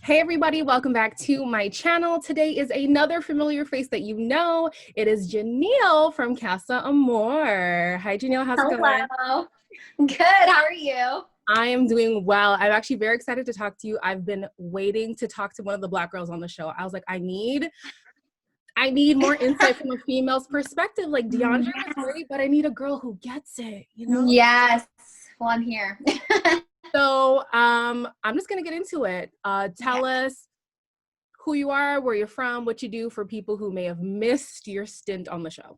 Hey everybody, welcome back to my channel. Today is another familiar face that you know. It is GiNiele from Casa Amor. Hi GiNiele, how's it going? Hello. Good. How are you? I am doing well. I'm actually very excited to talk to you. I've been waiting to talk to one of the Black girls on the show. I was like, I need more insight from a female's perspective. Like DeAndre was great, but I need a girl who gets it, you know? Yes. Well, I'm here. So I'm just gonna get into it. Tell Okay. us who you are, where you're from, what you do for people who may have missed your stint on the show.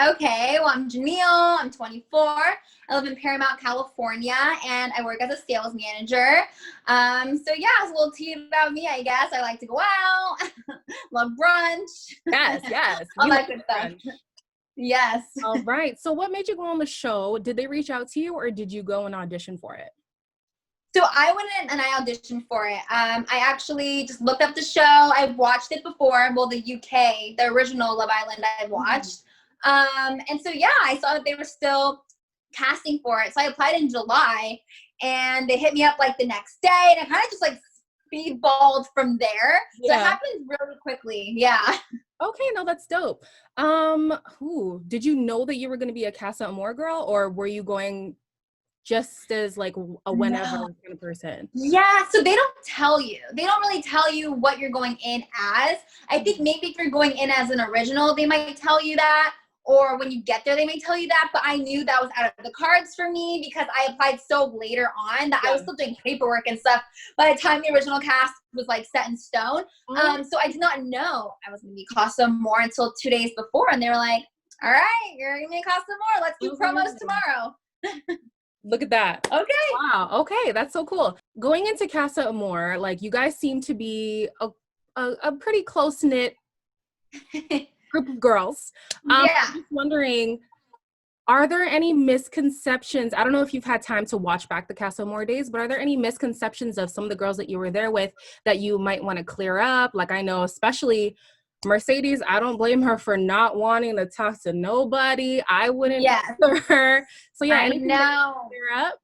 Okay. Well, I'm GiNiele. I'm 24. I live in Paramount, California, and I work as a sales manager. So yeah, it's a little tea about me, I guess. I like to go out, love brunch, Yes, yes. all We love that good stuff. brunch. Yes. All right. So what made you go on the show? Did they reach out to you or did you go and audition for it? So I went in and I auditioned for it. I actually just looked up the show. I've watched it before. Well, the UK, the original Love Island, I've watched. And so yeah, I saw that they were still casting for it. So I applied in July, and they hit me up like the next day, and I kind of just like speedballed from there. So it Yeah. happened really quickly. Yeah. Okay, no, that's dope. Did you know that you were going to be a Casa Amor girl or were you going just as like a whenever No. kind of person? Yeah, so they don't tell you. They don't really tell you what you're going in as. I think maybe if you're going in as an original, they might tell you that. Or when you get there, they may tell you that. But I knew that was out of the cards for me because I applied so later on that I was Yeah. still doing paperwork and stuff by the time the original cast was like set in stone. Oh, So I did not know I was going to be Casa More until 2 days before. And they were like, all right, you're going to be Casa More. Let's do promos okay. tomorrow. Look at that. Okay. Wow. Okay, that's so cool. Going into Casa Amor, like you guys seem to be a pretty close knit group of girls. Yeah. I'm just wondering, are there any misconceptions? I don't know if you've had time to watch back the Casa Amor days, but are there any misconceptions of some of the girls that you were there with that you might want to clear up? Like I know, especially Mercedes, I don't blame her for not wanting to talk to nobody. I wouldn't Yes. either. So yeah, I anything that you want to know. clear up?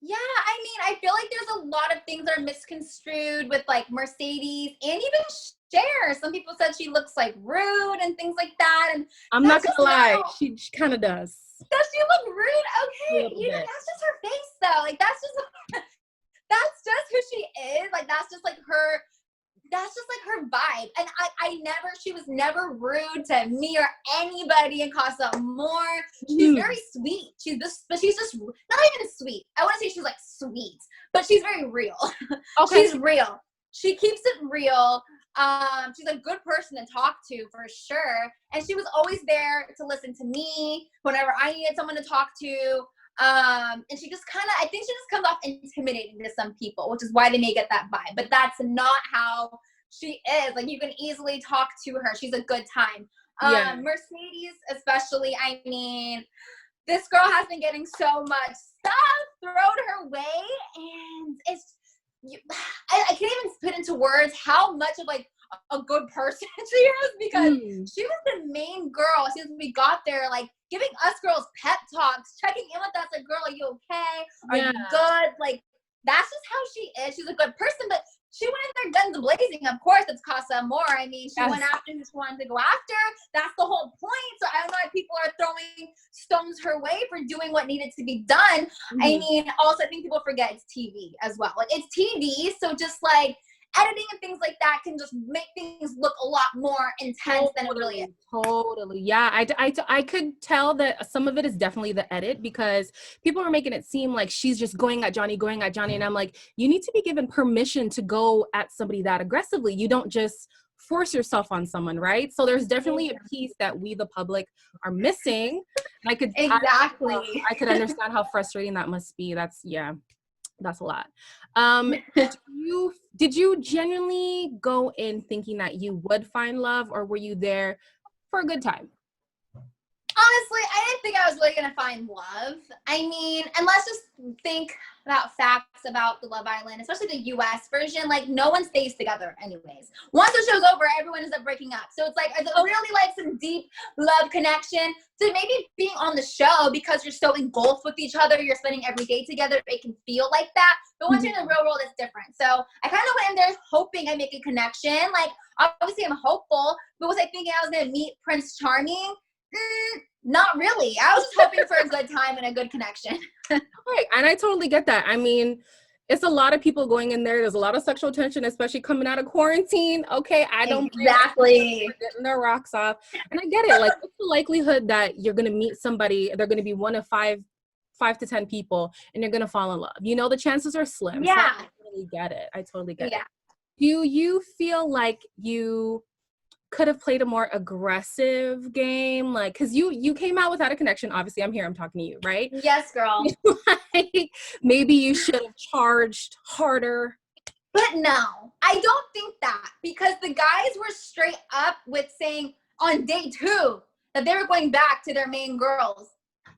Yeah, I mean, I feel like there's a lot of things that are misconstrued with like Mercedes and even Cher. Some people said she looks like rude and things like that. And I'm not that's just gonna not lie, how. she kind of does Does she look rude? a Okay, little bit. that's just her face though. Like that's just who she is. Like that's just like her vibe. And she was never rude to me or anybody in Casa More. She's Mm, very sweet. But she's just not even sweet. I want to say she's like sweet, but she's very real. okay. She's real. She keeps it real. She's a good person to talk to for sure. And she was always there to listen to me whenever I needed someone to talk to. And she just kind of, I think she just comes off intimidating to some people, which is why they may get that vibe. But that's not how she is. Like you can easily talk to her. She's a good time. Yeah. Mercedes, especially, I mean, this girl has been getting so much stuff thrown her way, and I can't even put into words how much of like a good person she is because Mm, she was the main girl since we got there, like giving us girls pep talks, checking in with us, like, girl, are you okay? Are yeah. you good? Like, that's just how she is. She's a good person, but she went in there guns blazing. Of course, it's Casa Amor. I mean, she went Yes. after who she wanted to go after. That's the whole point. So I don't know why people are throwing stones her way for doing what needed to be done. I Mhm. mean, also, I think people forget it's TV as well. Like, it's TV, so just like editing and things like that can just make things look a lot more intense than it really is. Totally. Yeah. I could tell that some of it is definitely the edit because people are making it seem like she's just going at Johnny, going at Johnny. And I'm like, you need to be given permission to go at somebody that aggressively. You don't just force yourself on someone, right? So there's definitely a piece that we, the public, are missing. And Exactly. I could understand how frustrating that must be. That's a lot. Did you genuinely go in thinking that you would find love, or were you there for a good time? Honestly, I didn't think I was really going to find love. I mean, and let's just think about facts about the Love Island, especially the US version. Like, no one stays together anyways. Once the show's over, everyone ends up breaking up. So it's like, it's really like some deep love connection. So maybe being on the show, because you're so engulfed with each other, you're spending every day together, it can feel like that. But once you're in the real world, it's different. So I kind of went in there hoping I make a connection. Like, obviously I'm hopeful, but was I thinking I was going to meet Prince Charming? Not really. I was just hoping for a good time and a good connection. Right. And I totally get that. I mean, it's a lot of people going in there. There's a lot of sexual tension, especially coming out of quarantine. Okay, I don't exactly getting their rocks off. And I get it. Like, what's the likelihood that you're gonna meet somebody, they're gonna be one of five to 10 people, and you're gonna fall in love? You know, the chances are slim. Yeah. So I totally get it. I totally get Yeah. it. Do you feel like you could have played a more aggressive game? Like, because you came out without a connection. Obviously, I'm here, I'm talking to you, right? Yes, girl. Like, maybe you should have charged harder. But no, I don't think that, because the guys were straight up with saying on day 2 that they were going back to their main girls.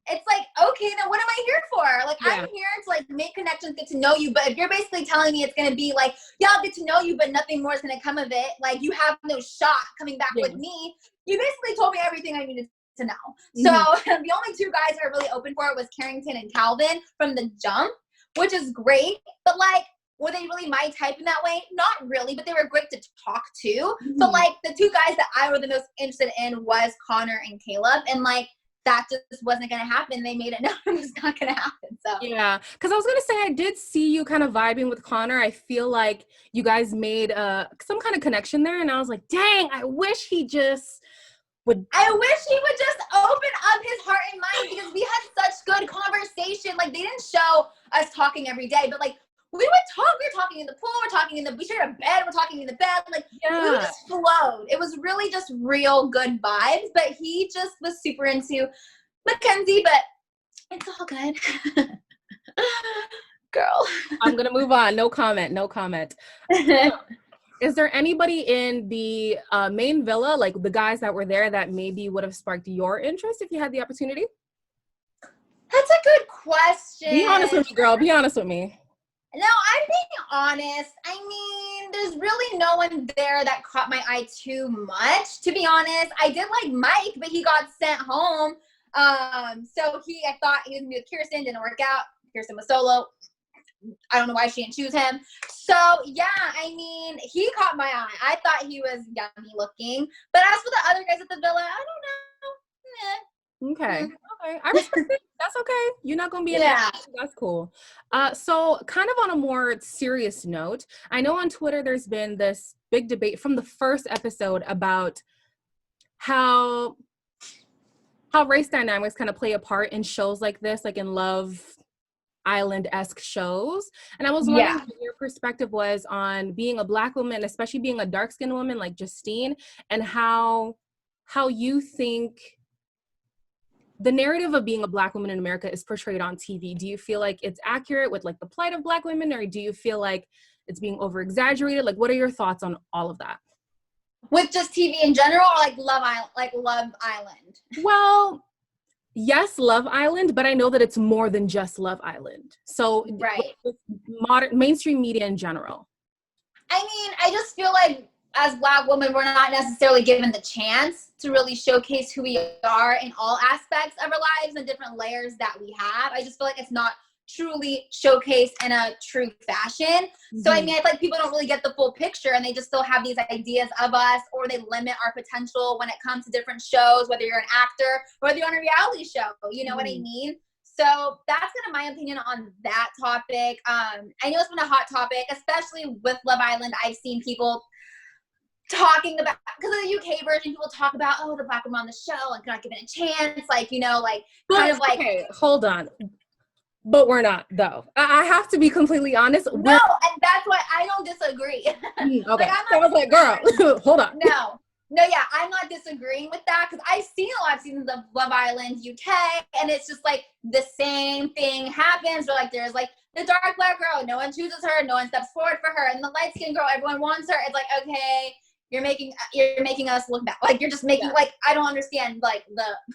It's like, okay, then what am I here for? Like, Yeah. I'm here to like make connections, get to know you. But if you're basically telling me it's going to be like, yeah, I'll get to know you, but nothing more is going to come of it, like you have no shot coming back with me, you basically told me everything I needed to know. So the only 2 guys I really opened for was Carrington and Calvin from the jump, which is great. But like, were they really my type in that way? Not really, but they were great to talk to. So like, the 2 guys that I were the most interested in was Connor and Caleb. And like, that just wasn't going to happen. They made it known it was not going to happen. So yeah, because I was going to say, I did see you kind of vibing with Connor. I feel like you guys made some kind of connection there. And I was like, dang, I wish he just would. I wish he would just open up his heart and mind, because we had such good conversation. Like, they didn't show us talking every day, but like, we would talk. We were talking in the pool. We shared a bed. We're talking in the bed. Like, we just flowed. It was really just real good vibes. But he just was super into Mackenzie. But it's all good, girl. I'm gonna move on. No comment. No comment. Is there anybody in the main villa, like the guys that were there, that maybe would have sparked your interest if you had the opportunity? That's a good question. Be honest with me, girl. Be honest with me. No, I'm being honest. I mean, there's really no one there that caught my eye too much, to be honest. I did like Mike, but he got sent home. So I thought he was gonna be with Kirsten, didn't work out. Kirsten was solo. I don't know why she didn't choose him. So yeah, I mean, he caught my eye. I thought he was yummy looking. But as for the other guys at the villa, I don't know. Okay. Okay. I respect it. That's okay. You're not gonna be in Yeah. That's cool. So kind of on a more serious note, I know on Twitter there's been this big debate from the first episode about how race dynamics kind of play a part in shows like this, like in Love Island-esque shows. And I was wondering what your perspective was on being a Black woman, especially being a dark-skinned woman like Justine, and how you think the narrative of being a Black woman in America is portrayed on TV. Do you feel like it's accurate with like the plight of Black women, or do you feel like it's being over exaggerated? Like, what are your thoughts on all of that? With just TV in general, or like Love Island? Well, yes, Love Island, but I know that it's more than just Love Island. So Right. modern mainstream media in general. I mean, I just feel like as Black women, we're not necessarily given the chance to really showcase who we are in all aspects of our lives and different layers that we have. I just feel like it's not truly showcased in a true fashion. So I mean, I feel like people don't really get the full picture, and they just still have these ideas of us, or they limit our potential when it comes to different shows, whether you're an actor or whether you're on a reality show. You know what I mean? So that's kind of my opinion on that topic. I know it's been a hot topic, especially with Love Island. I've seen people talking about, because of the UK version, people talk about, oh, the Black woman on the show and not giving it a chance, like, you know, like kind of like. Okay, hold on. But we're not, though. I have to be completely honest. No, and that's why I don't disagree. Okay. Like, I was like, girl, hold on. No, yeah, I'm not disagreeing with that, because I've seen a lot of seasons of Love Island UK, and it's just like the same thing happens. Where like there's like the dark Black girl, no one chooses her, no one steps forward for her, and the light skinned girl, everyone wants her. It's like, okay, You're making us look bad. Like, you're just making, like, I don't understand, like,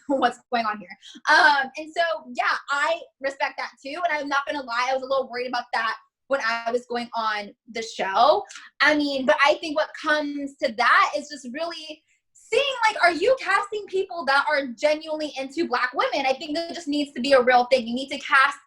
what's going on here. And so, yeah, I respect that too. And I'm not going to lie, I was a little worried about that when I was going on the show. I mean, but I think what comes to that is just really seeing, like, are you casting people that are genuinely into Black women? I think that just needs to be a real thing. You need to cast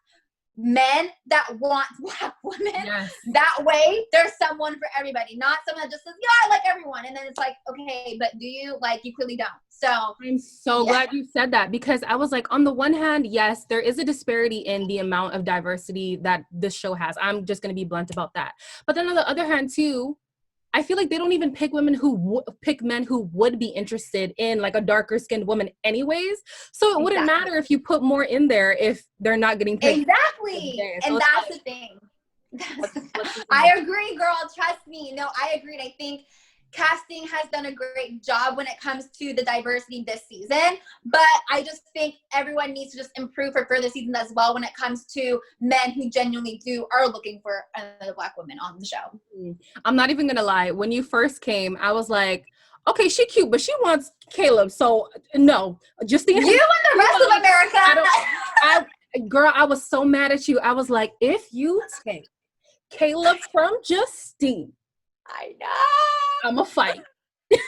men that want Black women. Yes. That way there's someone for everybody, not someone that just says, yeah, I like everyone, and then it's like, okay, but do you? Like, you clearly don't. So I'm so glad you said that, because I was like, on the one hand, yes, there is a disparity in the amount of diversity that this show has. I'm just going to be blunt about that. But then on the other hand too, I feel like they don't even pick women who pick men who would be interested in, like, a darker skinned woman anyways. So it wouldn't matter if you put more in there if they're not getting picked. Exactly. So and that's the thing. I agree, girl. Trust me. No, I agree. And I think casting has done a great job when it comes to the diversity this season, but I just think everyone needs to just improve for further seasons as well when it comes to men who genuinely are looking for another Black woman on the show. I'm not even gonna lie, when you first came, I was like, okay, she cute, but she wants Caleb, so no. Justine, you and the rest of America. Girl, I was so mad at you. I was like, if you take Caleb from Justine, I know, I'm a fight.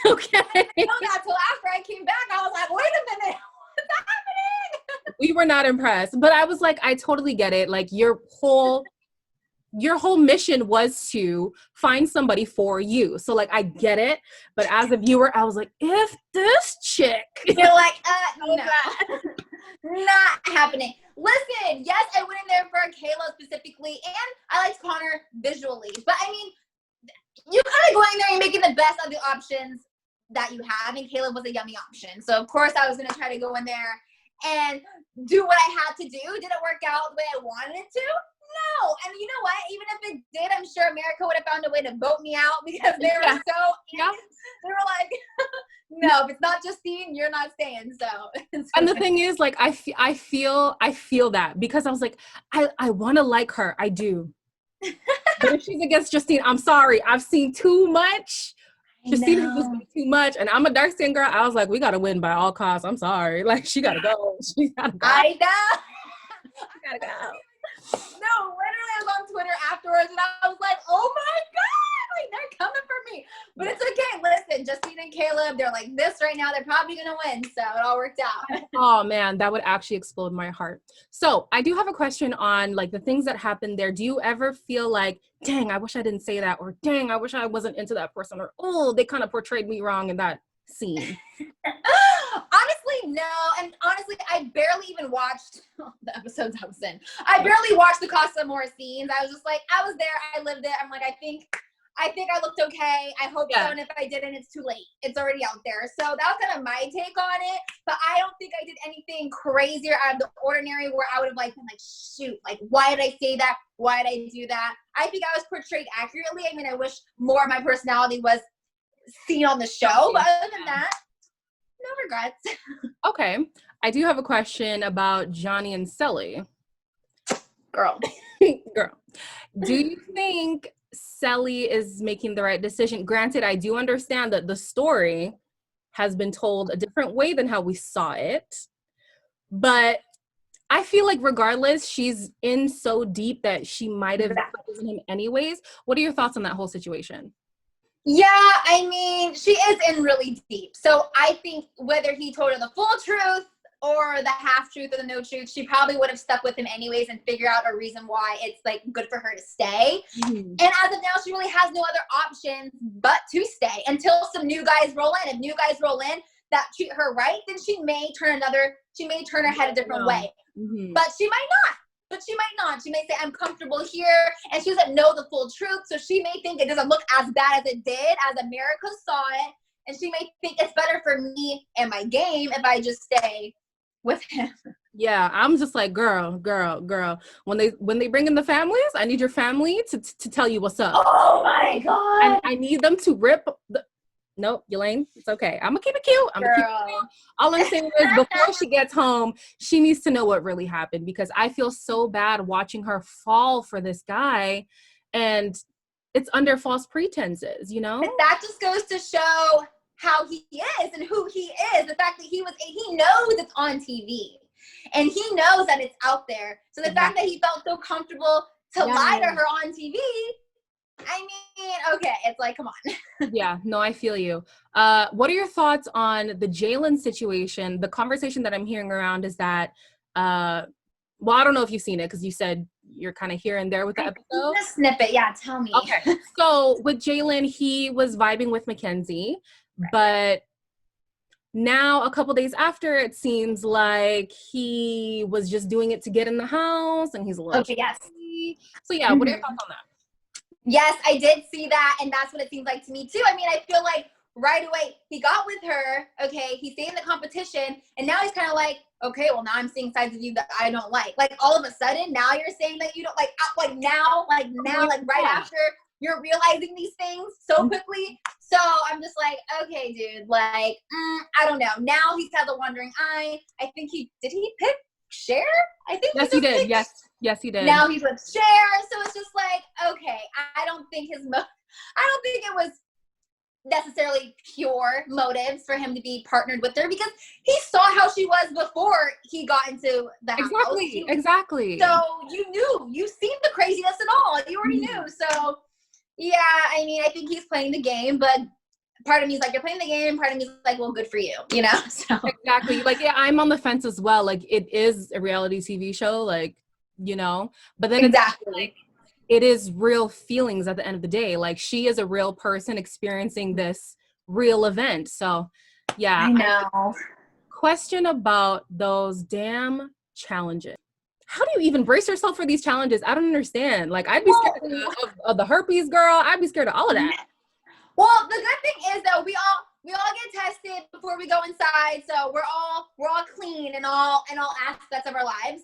Okay. I know that till after I came back. I was like, wait a minute, what's happening? We were not impressed, but I was like, I totally get it. Like, your whole mission was to find somebody for you. So, like, I get it. But as a viewer, I was like, if this chick, you're like, no, not happening. Listen, yes, I went in there for Kayla specifically, and I liked Connor visually. But I mean, you kind of go in there and making the best of the options that you have, and Caleb was a yummy option. So of course I was gonna try to go in there and do what I had to do. Did it work out the way I wanted it to? No. And you know what? Even if it did, I'm sure America would have found a way to vote me out, because they were they were like, no, if it's not Justine, you're not staying. So and the thing is, like, I feel that, because I was like, I want to like her, I do. But if she's against Justine, I'm sorry, I've seen too much. Justine has just been too much, and I'm a dark skinned girl. I was like, we gotta win by all costs. I'm sorry, like, she gotta go. She gotta go. I know. I gotta go. No, literally, I was on Twitter afterwards, and I was like, oh my God, like, they're coming for me. But it's okay. Listen, Justine and Caleb, they're like this right now. They're probably going to win. So it all worked out. Oh, man, that would actually explode my heart. So I do have a question on, like, the things that happened there. Do you ever feel like, dang, I wish I didn't say that, or dang, I wish I wasn't into that person, or, oh, they kind of portrayed me wrong in that scene? Honestly, no. And honestly, I barely even watched the episodes I was in. I barely watched the Casa Amor scenes. I was just like, I was there, I lived it. I'm like, I think I looked okay. I hope so. And if I didn't, it's too late. It's already out there. So that was kind of my take on it. But I don't think I did anything crazier out of the ordinary where I would have, like, been like, shoot, like, why did I say that? Why did I do that? I think I was portrayed accurately. I mean, I wish more of my personality was seen on the show. But other than that, no regrets. Okay. I do have a question about Johnny and Cely. Girl. Do you think Cely is making the right decision? Granted, I do understand that the story has been told a different way than how we saw it. But I feel like regardless, she's in so deep that she might have chosen him anyways. What are your thoughts on that whole situation? Yeah, I mean, she is in really deep. So I think whether he told her the full truth or the half truth or the no truth, she probably would have stuck with him anyways and figure out a reason why it's, like, good for her to stay. Mm-hmm. And as of now, she really has no other options but to stay until some new guys roll in. If new guys roll in that treat her right, then she may turn her head a different way. Mm-hmm. But she might not. She may say, I'm comfortable here, and she doesn't know the full truth, so she may think it doesn't look as bad as it did, as America saw it, and she may think it's better for me and my game if I just stay with him. Yeah, I'm just like, girl. When they bring in the families, I need your family to tell you what's up. Oh my God. And I need them to rip the... Nope, Elaine, it's okay. I'm gonna keep it cute. All I'm saying is, before she gets home, she needs to know what really happened, because I feel so bad watching her fall for this guy, and it's under false pretenses, you know? But that just goes to show how he is and who he is. The fact that he knows it's on TV and he knows that it's out there. So the fact that he felt so comfortable to lie to her on TV, I mean, okay, it's like, come on. Yeah, no, I feel you. What are your thoughts on the Jalen situation? The conversation that I'm hearing around is that, well, I don't know if you've seen it because you said you're kind of here and there with the episode. A snippet, yeah, tell me. Okay, so with Jalen, he was vibing with Mackenzie, but now a couple days after, it seems like he was just doing it to get in the house, and he's a little shady. So yeah, what are your thoughts on that? Yes, I did see that, and that's what it seems like to me too. I mean, I feel like right away he got with her, okay, he stayed in the competition, and now he's kind of like, okay, well now I'm seeing sides of you that I don't like. Like all of a sudden, now you're saying that you don't now, right after you're realizing these things so quickly. So I'm just like, okay, dude, like, I don't know. Now he's kind of wondering. I think he pick Cher? I think yes, he did. Yes, he did. Now he's with Cher, so it's just like, okay, I don't think it was necessarily pure motives for him to be partnered with her because he saw how she was before he got into the house. Exactly. So you've seen the craziness and all. You already knew. So yeah, I mean, I think he's playing the game, but part of me is like, you're playing the game. Part of me is like, well, good for you, you know? So exactly. Like, yeah, I'm on the fence as well. Like, it is a reality TV show, like, you know, but then it's like, it is real feelings at the end of the day. Like, she is a real person experiencing this real event. So yeah. I know. Question about those damn challenges. How do you even brace yourself for these challenges? I don't understand. Like, I'd be scared of the herpes girl. I'd be scared of all of that. Well, the good thing is though, we all get tested before we go inside, so we're all clean in all aspects of our lives.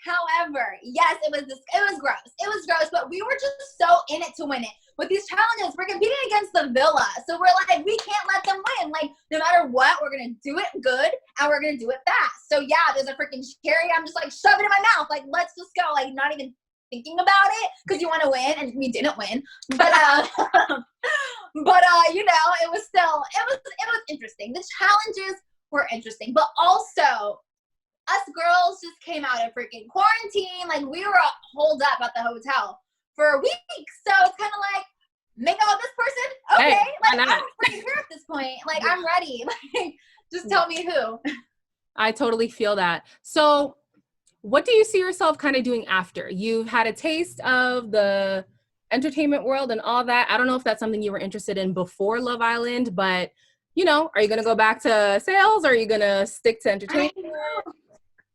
However, yes, it was gross. It was gross, but we were just so in it to win it. With these challenges, we're competing against the villa, so we're like, we can't let them win. Like, no matter what, we're gonna do it good and we're gonna do it fast. So yeah, there's a freaking cherry. I'm just like, shove it in my mouth. Like, let's just go. Like, not even thinking about it because you want to win, and we didn't win. But you know, it was interesting. The challenges were interesting, but also us girls just came out of freaking quarantine. Like, we were holed up at the hotel for a week, so it's kind of like, make out with this person, okay? Hey, like, I'm freaking here at this point. Like, I'm ready. Like, just tell me who. I totally feel that. So what do you see yourself kind of doing after? You've had a taste of the entertainment world and all that. I don't know if that's something you were interested in before Love Island, but, you know, are you going to go back to sales? Or are you going to stick to entertainment?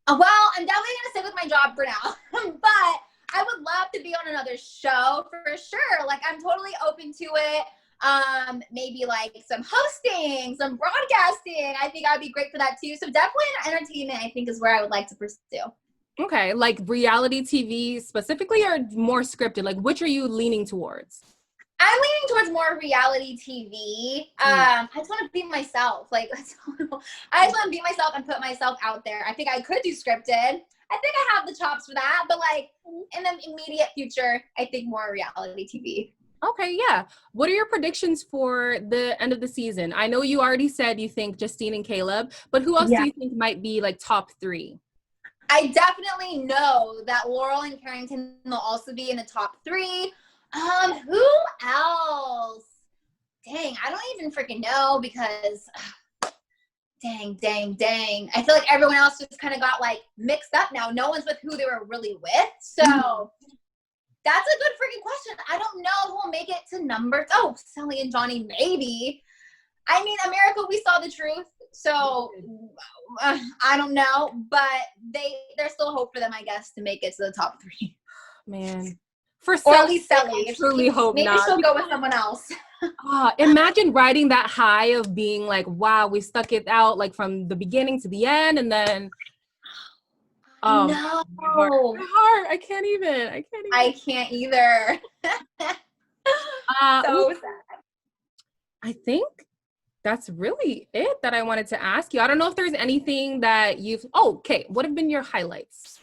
Well, I'm definitely going to stick with my job for now, but I would love to be on another show for sure. Like, I'm totally open to it. Maybe like some hosting, some broadcasting. I think I'd be great for that too. So definitely entertainment, I think, is where I would like to pursue. Okay, like reality TV specifically, or more scripted? Like, which are you leaning towards? I'm leaning towards more reality TV. I just want to be myself. Like, I just want to be myself and put myself out there. I think I could do scripted. I think I have the chops for that. But like, in the immediate future, I think more reality TV. Okay, yeah. What are your predictions for the end of the season? I know you already said you think Justine and Caleb, but who else do you think might be like top 3? I definitely know that Laurel and Carrington will also be in the top 3. Who else? Dang, I don't even freaking know because dang. I feel like everyone else just kind of got like mixed up now. No one's with who they were really with. So that's a good freaking question. I don't know who will make it to number. Oh, Cely and Johnny, maybe. I mean, America, we saw the truth. So I don't know, but there's still hope for them, I guess, to make it to the top 3. Man. Or at least Cely. I truly hope maybe not. She'll go with someone else. Imagine riding that high of being like, wow, we stuck it out like from the beginning to the end, and then No. My heart. I can't even. I can't either. So sad. I think that's really it that I wanted to ask you. I don't know if there's anything that you've... Oh, okay. What have been your highlights?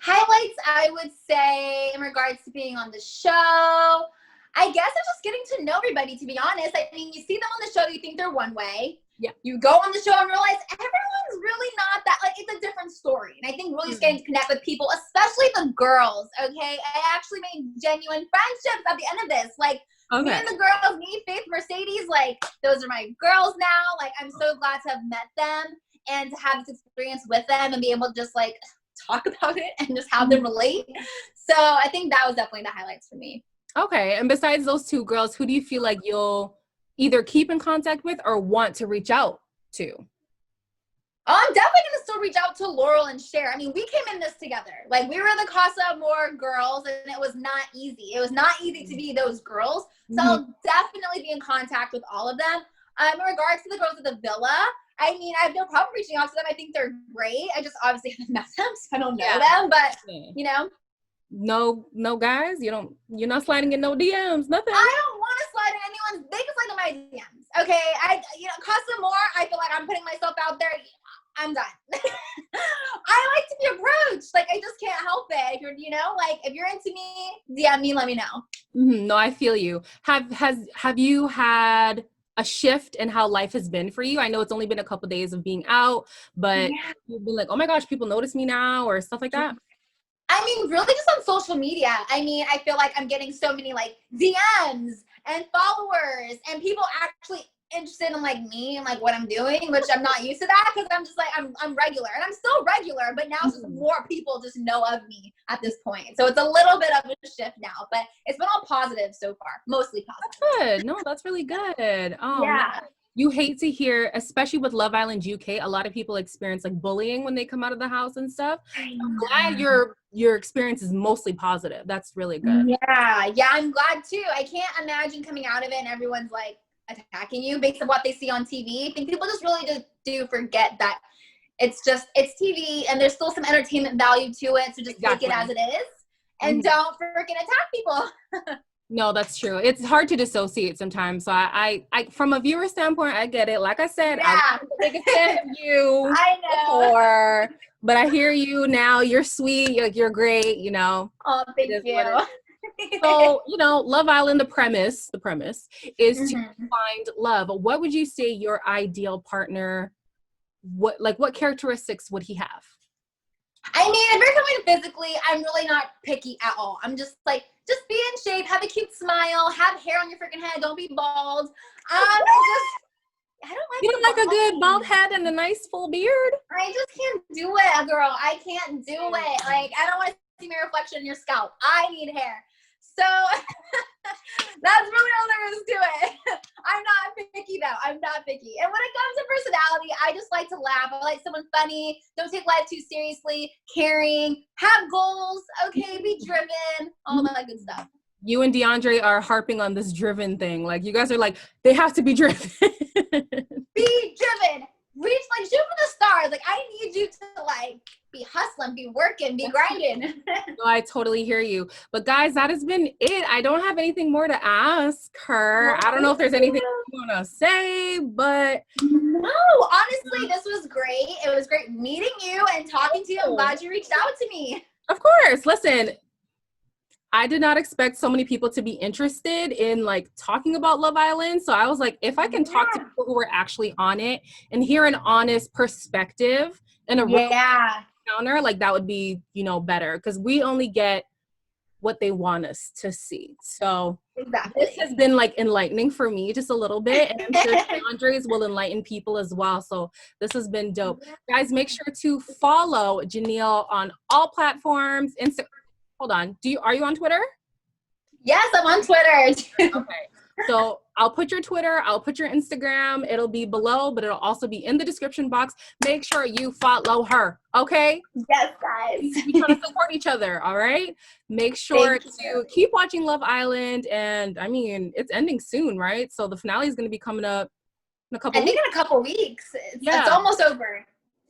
Highlights, I would say, in regards to being on the show, I guess it's just getting to know everybody, to be honest. I mean, you see them on the show, you think they're one way. Yeah. You go on the show and realize everyone's really not that, like, it's a different story. And I think really just getting to connect with people, especially the girls, okay? I actually made genuine friendships at the end of this. Like, me and the girls, me, Faith, Mercedes, like, those are my girls now. Like, I'm so glad to have met them and to have this experience with them and be able to just, like, talk about it and just have them relate. So I think that was definitely the highlights for me. Okay. And besides those two girls, who do you feel like you'll either keep in contact with or want to reach out to? Oh, I'm definitely going to still reach out to Laurel and Cher. I mean, we came in this together. Like, we were the Casa Amor girls, and it was not easy. It was not easy to be those girls. So I'll definitely be in contact with all of them. In regards to the girls at the villa, I mean, I have no problem reaching out to them. I think they're great. I just obviously haven't met them, so I don't know them. But, you know. No guys? You're not sliding in no DMs, nothing? I don't want to slide in anyone's. They can slide in my DMs. Okay? Casa Amor, I feel like I'm putting myself out there. I'm done. I like to be approached. Like, I just can't help it. If you're, if you're into me, DM me, let me know. No, I feel you. Have you had a shift in how life has been for you? I know it's only been a couple days of being out, but you've been like, oh my gosh, people notice me now, or stuff like that? I mean, really just on social media. I mean, I feel like I'm getting so many like DMs and followers and people actually interested in like me and like what I'm doing, which I'm not used to that because I'm just like, I'm regular and I'm still regular, but now it's just more people just know of me at this point. So it's a little bit of a shift now, but it's been all positive so far, mostly positive. That's good. No, that's really good. Oh, yeah. Man. You hate to hear, especially with Love Island UK, a lot of people experience like bullying when they come out of the house and stuff. I'm glad your experience is mostly positive. That's really good. Yeah, I'm glad too. I can't imagine coming out of it and everyone's like attacking you based on what they see on TV. I think people just really just do forget that it's TV and there's still some entertainment value to it. So just take it as it is and don't freaking attack people. No, that's true. It's hard to dissociate sometimes. So I from a viewer standpoint, I get it. Like I said, I'm a big fan of you. I know. Before, but I hear you now. You're sweet. You're great. Oh, thank you. So, Love Island, the premise is to find love. What would you say your ideal partner, what characteristics would he have? I mean, if you're coming physically, I'm really not picky at all. I'm just like, just be in shape, have a cute smile, have hair on your freaking head, don't be bald. I don't like You don't like a good bald head and a nice full beard? I just can't do it, girl. I can't do it. Like, I don't want to see my reflection in your scalp. I need hair. So that's really all there is to it. I'm not picky though. I'm not picky. And when it comes to personality, I just like to laugh. I like someone funny. Don't take life too seriously. Caring. Have goals. Okay. Be driven. All that good stuff. You and DeAndre are harping on this driven thing. Like, you guys are like, they have to be driven. Be driven. Reach, like, shoot for the stars. Like, I need you to, like, be hustling, be working, be grinding. No, I totally hear you. But guys, that has been it. I don't have anything more to ask her. I don't know if there's anything you want to say, but no, honestly, this was great. It was great meeting you and talking to you. I'm glad you reached out to me. Of course. Listen, I did not expect so many people to be interested in like talking about Love Island. So I was like, if I can talk to people who are actually on it and hear an honest perspective and a real counter, like that would be, better, because we only get what they want us to see. So this has been like enlightening for me just a little bit, and I'm sure Andres will enlighten people as well. So this has been dope. Guys, make sure to follow GiNiele on all platforms. Hold on. Are you on Twitter? Yes, I'm on Twitter. Okay. So I'll put your Twitter, I'll put your Instagram. It'll be below, but it'll also be in the description box. Make sure you follow her. Okay? Yes, guys. We're trying to support each other. All right? Make sure to keep watching Love Island. And I mean, it's ending soon, right? So the finale is going to be coming up in a couple weeks. I think in a couple weeks. It's almost over.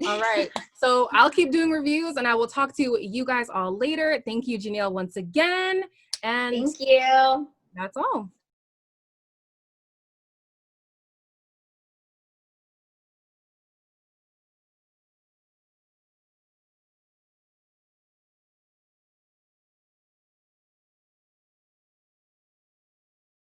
All right. So I'll keep doing reviews and I will talk to you guys all later. Thank you, GiNiele, once again. And thank you. That's all.